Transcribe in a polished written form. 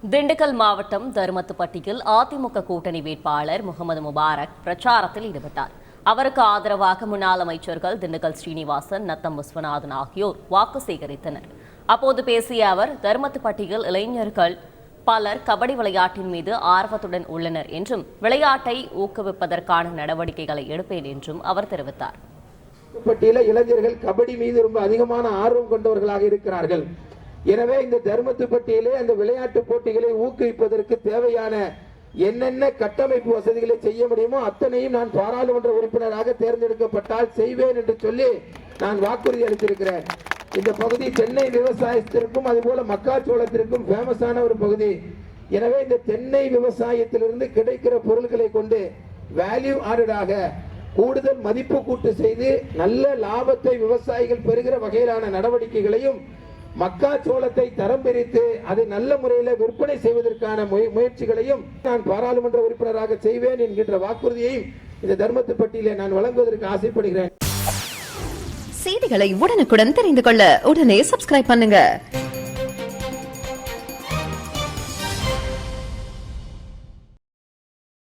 திண்டுக்கல் மாவட்டம் தருமத்துப்பட்டியில் அதிமுக கூட்டணி வேட்பாளர் முகமது முபாரக் பிரச்சாரத்தில் ஈடுபட்டார். அவருக்கு ஆதரவாக முன்னாள் அமைச்சர்கள் திண்டுக்கல் ஸ்ரீனிவாசன், நத்தம் விஸ்வநாதன் ஆகியோர் வாக்கு சேகரித்தனர். அப்போது பேசிய அவர், தருமத்துப்பட்டியில் இளைஞர்கள் பலர் கபடி விளையாட்டின் மீது ஆர்வத்துடன் உள்ளனர் என்றும் விளையாட்டை ஊக்குவிப்பதற்கான நடவடிக்கைகளை எடுப்பேன் என்றும் அவர் தெரிவித்தார். இளைஞர்கள் கபடி மீது ரொம்ப அதிகமான ஆர்வம் கொண்டவர்களாக இருக்கிறார்கள். எனவே இந்த தருமத்துப்பட்டியிலே அந்த விளையாட்டு போட்டிகளை ஊக்குவிப்பதற்கு தேவையான என்னென்ன கட்டமைப்பு வசதிகளை செய்ய முடியுமோ அத்தனையும் நான் பாராளுமன்ற உறுப்பினராக தேர்ந்தெடுக்கப்பட்டால் செய்வேன் என்று சொல்லி நான் வாக்குறுதி அளித்திருக்கிறேன். இந்த பகுதி தென்னை விவசாயத்திற்கும் அதுபோல மக்காச்சோளத்திற்கும் ஃபேமஸான ஒரு பகுதி. எனவே இந்த தென்னை விவசாயத்திலிருந்து கிடைக்கிற பொருட்களை கொண்டு வேல்யூ ஆடடாக கூடுதல் மதிப்பு கூட்டு செய்து நல்ல லாபத்தை விவசாயிகள் பெறுகிற வகையிலான நடவடிக்கைகளையும் மக்காச்சோளத்தை தரம் பிரித்து அதை நல்ல முறையில் விற்பனை செய்வதற்கான முயற்சிகளையும் நான் பாராளுமன்ற உறுப்பினராக செய்வேன் என்கின்ற வாக்குறுதியையும் இந்த தர்மத்துப்பட்டியிலே நான் வழங்குவதற்கு ஆசைப்படுகிறேன். செய்திகளை உடனுக்குடன் தெரிந்து கொள்ள உடனே சப்ஸ்கிரைப் பண்ணுங்க.